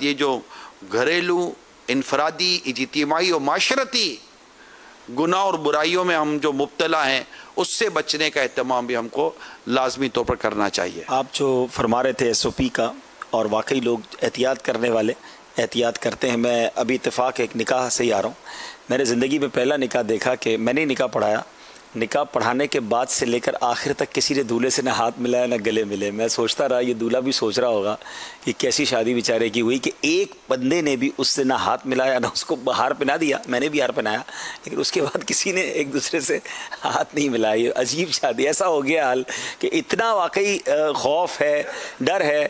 یہ جو گھریلو انفرادی اجتماعی اور معاشرتی گناہ اور برائیوں میں ہم جو مبتلا ہیں اس سے بچنے کا اہتمام بھی ہم کو لازمی طور پر کرنا چاہیے. آپ جو فرما رہے تھے ایس او پی کا، اور واقعی لوگ احتیاط کرنے والے احتیاط کرتے ہیں. میں ابھی اتفاق ایک نکاح سے ہی آ رہا ہوں. میں نے زندگی میں پہلا نکاح دیکھا کہ میں نے نکاح پڑھایا، نکاح پڑھانے کے بعد سے لے کر آخر تک کسی نے دولہے سے نہ ہاتھ ملایا نہ گلے ملے. میں سوچتا رہا یہ دولہا بھی سوچ رہا ہوگا کہ کیسی شادی بیچارے کی ہوئی کہ ایک بندے نے بھی اس سے نہ ہاتھ ملایا نہ اس کو ہار پہنا دیا. میں نے بھی ہار پہنایا لیکن اس کے بعد کسی نے ایک دوسرے سے ہاتھ نہیں ملایا. یہ عجیب شادی. ایسا ہو گیا حال کہ اتنا واقعی خوف ہے، ڈر ہے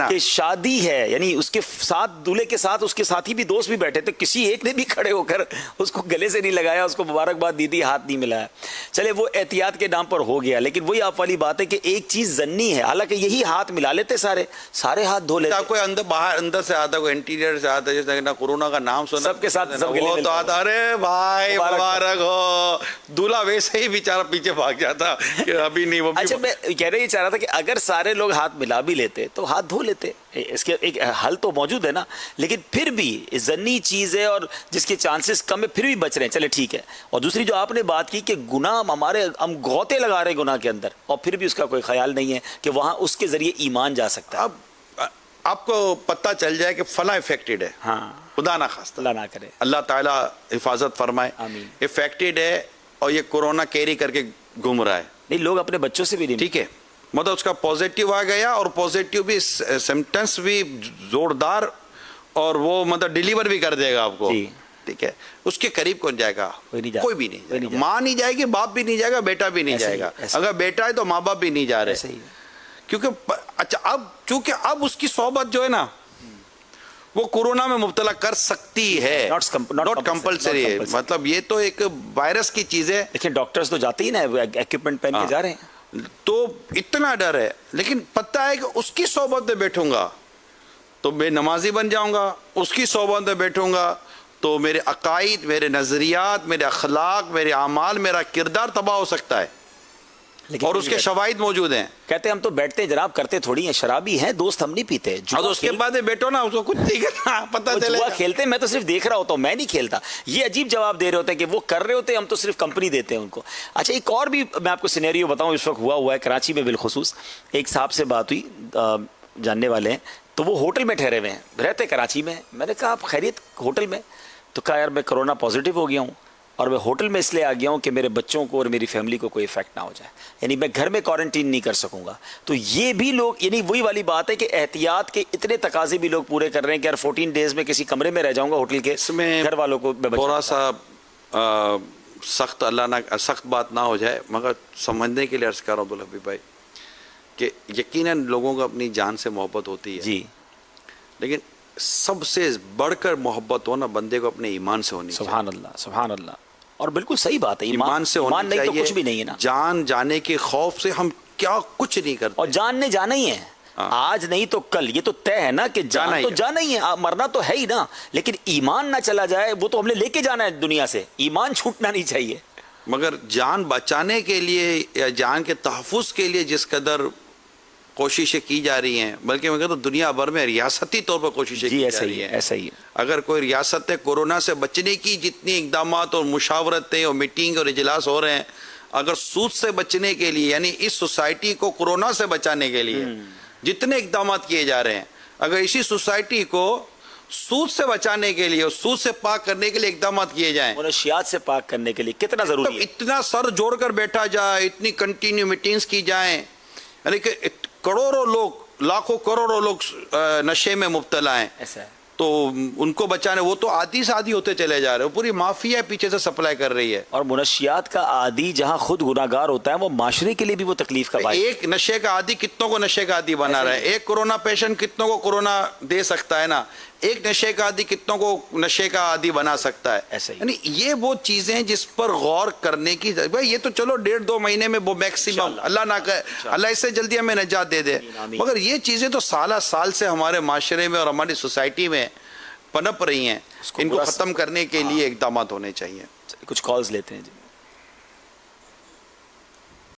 کہ شادی ہے، یعنی اس کے ساتھ دولہے کے ساتھ اس کے ساتھی بھی دوست بھی بیٹھے تھے، کسی ایک نے بھی کھڑے ہو کر اس کو گلے سے نہیں لگایا، اس کو مبارکباد دی تھی، ہاتھ نہیں ملایا. چلے وہ احتیاط کے نام پر ہو گیا، لیکن وہی آپ والی بات ہے کہ ایک چیز ضنی ہے. حالانکہ یہی ہاتھ ملا لیتے، سارے ہاتھ دھو لیتے. کوئی اندر باہر اندر سے آتا، کوئی انٹیریئر سے آتا، جیسے کہ کورونا کا نام سنا سب کے ساتھ سب وہ تو آتا، ارے بھائی مبارک ہو. دولہا ویسے ہی بیچارہ پیچھے بھاگ جاتا کہ ابھی نہیں. وہ اچھا میں کہہ یہ چاہ رہا تھا کہ اگر سارے لوگ ہاتھ ملا بھی لیتے تو ہاتھ دھو لیتے. اس کے ایک حل تو موجود ہے نا، لیکن پھر بھی ضنی چیز ہے اور جس کے چانسز کم ہے پھر بھی بچ رہے ہیں. چلے ٹھیک ہے. اور دوسری جو آپ نے بات کی کہ گناہ ہم غوطے لگا رہے گناہ کے اندر اور پھر بھی اس کا کوئی خیال نہیں ہے کہ وہاں اس کے ذریعے ایمان جا سکتا ہے. اب آپ کو پتہ چل جائے کہ فلاں افیکٹڈ ہے، ہاں خدا نہ خواستہ، اللہ نہ کرے، اللہ تعالیٰ حفاظت فرمائے، آمین، افیکٹڈ ہے اور یہ کورونا کیری کر کے گھوم رہا ہے. نہیں لوگ اپنے بچوں سے بھی نہیں، ٹھیک ہے، مطلب اس کا پازیٹیو آ گیا اور پازیٹیو بھی سمٹمس بھی زوردار اور وہ مطلب ڈیلیور بھی کر دے گا آپ کو. ٹھیک ہے، اس کے قریب کون جائے گا؟ کوئی بھی نہیں جائے گا. ماں نہیں جائے گی، باپ بھی نہیں جائے گا، بیٹا بھی نہیں جائے گا. اگر بیٹا ہے تو ماں باپ بھی نہیں جا رہے، کیونکہ اچھا اب چونکہ اب اس کی صحبت جو ہے نا وہ کورونا میں مبتلا کر سکتی ہے، ناٹ کمپلسری ہے. مطلب یہ تو ایک وائرس کی چیز ہے. لیکن ڈاکٹرز تو جاتے ہی نا ایکوپمنٹ پہن کے جا رہے ہیں، تو اتنا ڈر ہے. لیکن پتہ ہے کہ اس کی صحبت میں بیٹھوں گا تو بے نمازی بن جاؤں گا، اس کی صحبت میں بیٹھوں گا تو میرے عقائد، میرے نظریات، میرے اخلاق، میرے اعمال، میرا کردار تباہ ہو سکتا ہے. اور اس کے شواہد موجود ہیں. کہتے ہیں ہم تو بیٹھتے جناب، کرتے تھوڑی ہیں، شرابی ہیں دوست، ہم نہیں پیتے. اور اس کے بعد بیٹھو نا، اس کو کچھ نہیں کرنا، پتہ چلے جوا کھیلتے ہیں، میں تو صرف دیکھ رہا ہوتا ہوں، میں نہیں کھیلتا. یہ عجیب جواب دے رہے ہوتے ہیں کہ وہ کر رہے ہوتے ہیں، ہم تو صرف کمپنی دیتے ہیں ان کو. اچھا ایک اور بھی میں آپ کو سینیریو بتاؤں، اس وقت ہوا ہے کراچی میں بالخصوص. ایک صاحب سے بات ہوئی، جاننے والے ہیں، تو وہ ہوٹل میں ٹھہرے ہوئے ہیں، رہتے کراچی میں. میں نے کہا آپ خیریت ہوٹل میں؟ تو کہا یار میں کرونا پازیٹیو ہو گیا ہوں اور میں ہوٹل میں اس لیے آ گیا ہوں کہ میرے بچوں کو اور میری فیملی کو کوئی افیکٹ نہ ہو جائے، یعنی میں گھر میں کوارنٹین نہیں کر سکوں گا. تو یہ بھی لوگ، یعنی وہی والی بات ہے کہ احتیاط کے اتنے تقاضے بھی لوگ پورے کر رہے ہیں کہ یار 14 ڈیز میں کسی کمرے میں رہ جاؤں گا ہوٹل کے، اس میں گھر والوں کو تھوڑا سا سخت، اللہ نہ سخت بات نہ ہو جائے، مگر سمجھنے کے لیے عرض کر رہا ہوں عبدالحبیب بھائی کہ یقیناً لوگوں کو اپنی جان سے محبت ہوتی ہے، جی، لیکن سب سے بڑھ کر محبت ہونا بندے کو اپنے ایمان سے ہونی چاہیے. سبحان اللہ، سبحان اللہ. اور بالکل صحیح بات ہے، ایمان سے ایمان نہیں تو کچھ بھی نہیں ہے نا. جان جانے کے خوف سے ہم کیا کچھ نہیں کرتے، اور جان نے جانا ہی ہے، آج نہیں تو کل، یہ تو طے ہے نا کہ جان تو جانا ہی ہے، مرنا تو ہے ہی نا. لیکن ایمان نہ چلا جائے، وہ تو ہم نے لے کے جانا ہے دنیا سے، ایمان چھوٹنا نہیں چاہیے. مگر جان بچانے کے لیے یا جان کے تحفظ کے لیے جس قدر کوششیں کی جا رہی ہیں، بلکہ میں کہتا ہوں دنیا بھر میں ریاستی طور پر کوششیں کی جا رہی ہیں. ایسا ہی ہے. اگر کوئی ریاست ہے کورونا سے بچنے کی جتنی اقدامات اور مشاورتیں اور میٹنگ اور اجلاس ہو رہے ہیں، اگر سود سے بچنے کے لیے، یعنی اس سوسائٹی کو کورونا سے بچانے کے لیے جتنے اقدامات کیے جا رہے ہیں، اگر اسی سوسائٹی کو سود سے بچانے کے لیے اور سود سے پاک کرنے کے لیے اقدامات کیے جائیں، منشیات سے پاک کرنے کے لیے کتنا ضروری ہے. اتنا سر جوڑ کر بیٹھا جائے، اتنی کنٹینیو میٹنگز کی جائیں، یعنی کہ کروڑوں لوگ، لاکھوں کروڑوں لوگ نشے میں مبتلا ہیں، ایسا ہے. تو ان کو بچانے، وہ تو عادی سے عادی ہوتے چلے جا رہے ہیں، پوری مافیا پیچھے سے سپلائی کر رہی ہے. اور منشیات کا عادی جہاں خود گناہگار ہوتا ہے، وہ معاشرے کے لیے بھی وہ تکلیف کا باعث. ایک نشے کا عادی کتنوں کو نشے کا عادی بنا رہا ہے، ایک کورونا پیشنٹ کتنوں کو کورونا دے سکتا ہے نا، ایک نشے کا عادی کتنوں کو نشے کا عادی بنا سکتا ہے. یعنی یہ وہ چیزیں جس پر غور کرنے کی، بھائی یہ تو چلو 1.5-2 مہینے میں وہ میکسیمم، اللہ نہ کرے اللہ اس سے جلدی ہمیں نجات دے دے، مگر یہ چیزیں تو سالہ سال سے ہمارے معاشرے میں اور ہماری سوسائٹی میں پنپ رہی ہیں. ان کو ختم کرنے کے لیے اقدامات ہونے چاہیے. کچھ کالز لیتے ہیں جی.